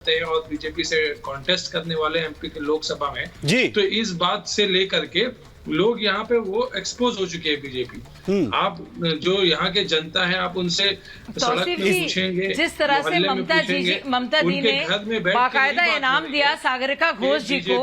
हैं और बीजेपी से कॉन्टेस्ट करने वाले एमपी के लोकसभा में जी। तो इस बात से लेकर के लोग यहाँ पे वो एक्सपोज हो चुके हैं बीजेपी। आप जो यहाँ के जनता है आप उनसे सड़क पे पूछेंगे, जिस तरह से ममता दी ने बाकायदा इनाम दिया सागरिका घोष जी को,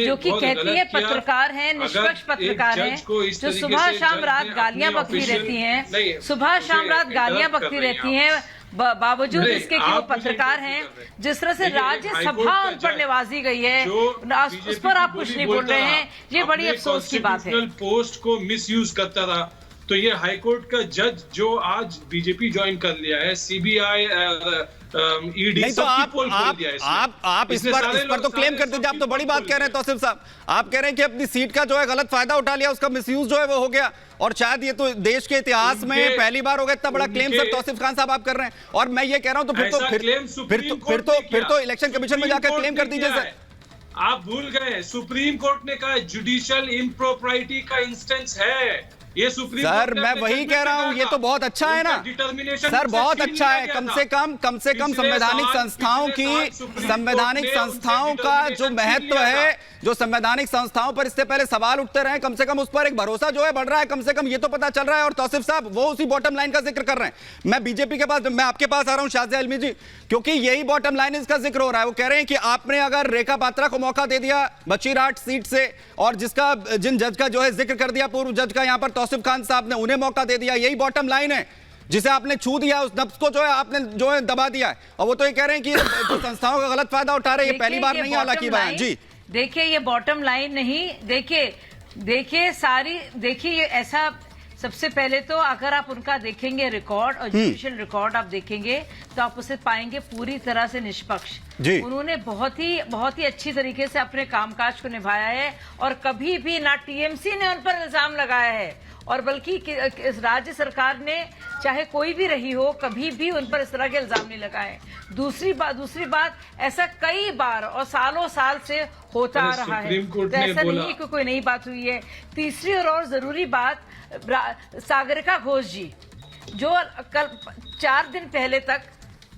जो कि कहती है पत्रकार हैं, निष्पक्ष पत्रकार हैं, जो सुबह शाम रात गालियां बकती रहती हैं, सुबह शाम रात गालियां बकती रहती हैं, बावजूद इसके कि वो पत्रकार हैं। जिस तरह से राज्यसभा उन पर नवाजी गई है, उस पर आप कुछ नहीं बोल रहे हैं, ये बड़ी अफसोस की बात है। पोस्ट को मिसयूज करता था, तो ये हाईकोर्ट का जज जो आज बीजेपी ज्वाइन कर लिया है, सीबीआई ईडी नहीं, तो आप इस पर तो क्लेम कर दीजिए। आप तो बड़ी बात कह रहे हैं तौसीफ साहब, आप कह रहे हैं कि अपनी सीट का जो है गलत फायदा उठा लिया, उसका मिसयूज जो है वो हो गया, और शायद ये तो देश के इतिहास में पहली बार हो गया। इतना बड़ा क्लेम सर तौसीफ खान साहब आप कर रहे हैं, और मैं ये कह रहा हूं तो फिर तो इलेक्शन कमीशन में जाकर क्लेम कर दीजिए सर। आप भूल गए, सुप्रीम कोर्ट ने कहा जुडिशियल इम्प्रोप्राइटी का इंस्टेंस है ये सुप्रीम सर। मैं वही कह रहा हूं, ये तो बहुत अच्छा है ना सर, बहुत अच्छा है। कम से कम संवैधानिक संस्थाओं का जो महत्व है, जो संवैधानिक संस्थाओं पर इससे पहले सवाल उठते रहे, कम से कम उस पर एक भरोसा जो है बढ़ रहा है, कम से कम ये तो पता चल रहा है। और तौसीफ साहब वो उसी बॉटम लाइन का जिक्र कर रहे हैं। मैं बीजेपी के पास, मैं आपके पास आ रहा हूं शाहज़ेब आलमी जी, क्योंकि यही बॉटम लाइन इसका जिक्र हो रहा है। वो कह रहे हैं कि आपने अगर रेखा पात्रा को मौका दे दिया बचीराट सीट से, और जिन जज का जो है जिक्र कर दिया, पूर्व जज का यहां पर तौसीफ खान साहब ने, उन्हें मौका दे दिया, यही बॉटम लाइन है जिसे आपने छू दिया, उस नब्ज को जो है आपने जो है दबा दिया है। और वो तो ये कह रहे हैं कि जो संस्थाओं का गलत फायदा उठा रहे हैं, ये पहली बार नहीं, हालांकि बयान जी देखिए ये बॉटम लाइन नहीं, देखिए ये ऐसा। सबसे पहले तो अगर आप उनका देखेंगे रिकॉर्ड और जुडिशियल रिकॉर्ड आप देखेंगे तो आप उसे पाएंगे पूरी तरह से निष्पक्ष। उन्होंने बहुत ही अच्छी तरीके से अपने कामकाज को निभाया है, और कभी भी ना टीएमसी ने उन पर इल्जाम लगाया है, और बल्कि इस राज्य सरकार ने चाहे कोई भी रही हो, कभी भी उन पर इस तरह के इल्जाम नहीं लगाए। दूसरी बात ऐसा कई बार और सालों साल से होता आ रहा है, तो ऐसा नहीं कि कोई नई बात हुई है। तीसरी और जरूरी बात, सागरिका घोष जी जो कल 4 दिन पहले तक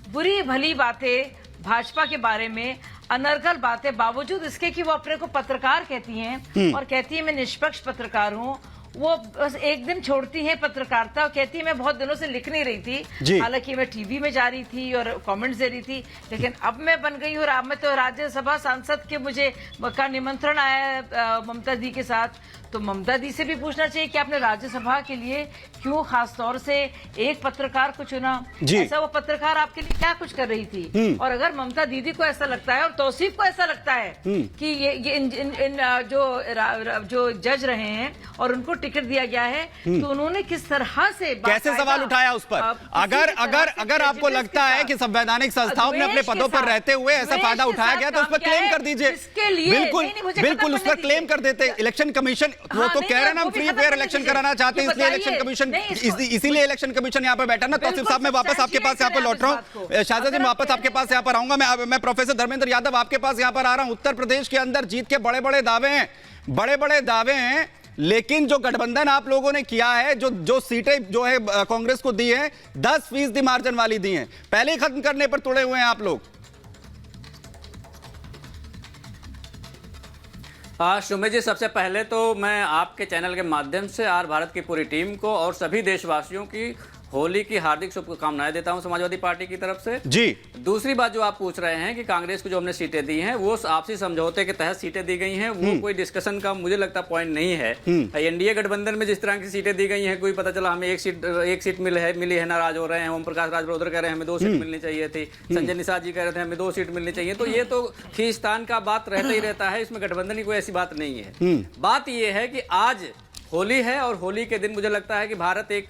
बुरी भली बातें भाजपा के बारे में, अनर्गल बातें, बावजूद इसके कि वो अपने को पत्रकार कहती हैं और कहती है मैं निष्पक्ष पत्रकार हूं, वो बस एक दिन छोड़ती हैं पत्रकारिता और कहती है मैं बहुत दिनों से लिख नहीं रही थी, हालांकि मैं टीवी में जा रही थी और कमेंट्स दे रही थी, लेकिन अब मैं बन गई हूँ, अब मैं तो राज्यसभा सांसद के मुझे का निमंत्रण आया ममता दी के साथ। तो ममता दी से भी पूछना चाहिए कि आपने राज्यसभा के लिए क्यों खास तौर से एक पत्रकार को चुना, ऐसा वो पत्रकार आपके लिए क्या कुछ कर रही थी। और अगर ममता दीदी को ऐसा लगता है और तौसीफ को ऐसा लगता है कि ये इन जो जज रहे हैं और उनको टिकट दिया गया है, तो उन्होंने किस तरह से कैसे सवाल उठाया उस पर। अगर आपको लगता है कि संवैधानिक संस्थाओं में अपने पदों पर रहते हुए ऐसा फायदा उठाया गया तो उस पर क्लेम कर दीजिए, बिल्कुल उस पर क्लेम कर देते। इलेक्शन कमीशन वो तो कह रहे हैं ना हम फ्री फेयर इलेक्शन कराना चाहते हैं, इसलिए इलेक्शन कमीशन, इसीलिए इलेक्शन कमीशन यहाँ पर बैठा ना। तौसीफ साहब मैं वापस आपके पास यहाँ पर लौट रहा हूँ, शाहज़ाद जी मैं वापस आपके पास यहाँ पर आऊंगा। मैं प्रोफेसर धर्मेंद्र यादव आपके पास यहाँ पर आ रहा हूँ। उत्तर प्रदेश के अंदर जीत के बड़े बड़े दावे हैं, लेकिन जो गठबंधन आप लोगों ने किया है, जो सीटें जो है कांग्रेस को दी है, 10% मार्जिन वाली दी हैं, पहले ही खत्म करने पर तुड़े हुए हैं आप लोग। सुमित जी, सबसे पहले तो मैं आपके चैनल के माध्यम से आर भारत की पूरी टीम को और सभी देशवासियों की होली की हार्दिक शुभकामनाएं देता हूं समाजवादी पार्टी की तरफ से जी। दूसरी बात जो आप पूछ रहे हैं कि कांग्रेस को जो हमने सीटें दी हैं वो आपसी समझौते के तहत सीटें दी गई हैं, वो कोई डिस्कशन का मुझे लगता पॉइंट नहीं है। एनडीए गठबंधन में जिस तरह की सीटें दी गई हैं, कोई पता चला हमें एक सीट मिली है, नाराज हो रहे हैं। ओम प्रकाश राजभर कह रहे हैं हमें 2 सीट मिलनी चाहिए थी, संजय निषाद जी कह रहे थे हमें 2 सीट मिलनी चाहिए। तो ये तो खींचतान का बात रहता ही रहता है, इसमें गठबंधन की कोई ऐसी बात नहीं है। बात यह है कि आज होली है और होली के दिन मुझे लगता है कि भारत एक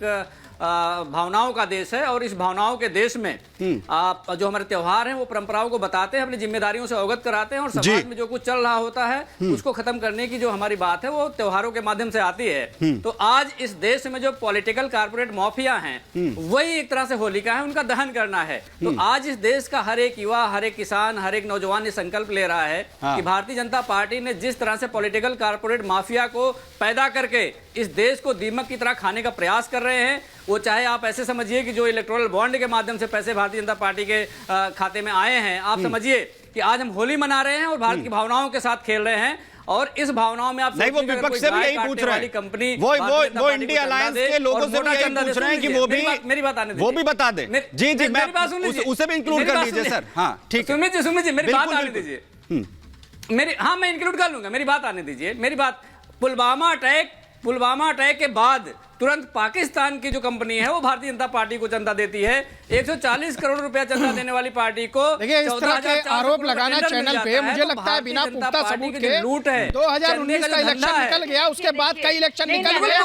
भावनाओं का देश है, और इस भावनाओं के देश में जो हमारे त्योहार हैं वो परंपराओं को बताते हैं, अपनी जिम्मेदारियों से अवगत कराते हैं, और समाज में जो कुछ चल रहा होता है उसको खत्म करने की जो हमारी बात है वो त्योहारों के माध्यम से आती है। तो आज इस देश में जो पॉलिटिकल कारपोरेट माफिया हैं वही एक तरह से होलिका है, उनका दहन करना है। तो आज इस देश का हर एक युवा, हर एक किसान, हर एक नौजवान ये संकल्प ले रहा है कि भारतीय जनता पार्टी ने जिस तरह से पॉलिटिकल कारपोरेट माफिया को पैदा करके इस देश को दीमक की तरह खाने का प्रयास कर रहे हैं, वो चाहे आप ऐसे समझिए कि जो इलेक्टोरल बॉन्ड के माध्यम से पैसे भारतीय जनता पार्टी के खाते में आए हैं, आप समझिए कि आज हम होली मना रहे हैं और भारत की भावनाओं के साथ खेल रहे हैं, और इस भावनाओं में आप नहीं, वो विपक्ष से भी यही पूछ रहे हैं, कंपनी वो इंडिया अलायंस के लोगों से भी यही पूछ रहे हैं कि वो भी मेरी बात आने वो भी बता दें। जी जी, मैं उसे भी इंक्लूड कर दीजिए सर। हाँ ठीक है, सुमित जी मेरी बात आने दीजिए, मैं इंक्लूड कर लूंगा, मेरी बात आने दीजिए, मेरी बात। पुलवामा अटैक के बाद तुरंत पाकिस्तान की जो कंपनी है वो भारतीय जनता पार्टी को चंदा देती है। 140 करोड़ रुपया चंदा देने वाली पार्टी को देखिए इस तरह के आरोप लगाना चैनल पे, मुझे लगता है बिना पुख्ता सबूत के लूट है। 2019 का इलेक्शन निकल गया, उसके बाद कई इलेक्शन निकल गए।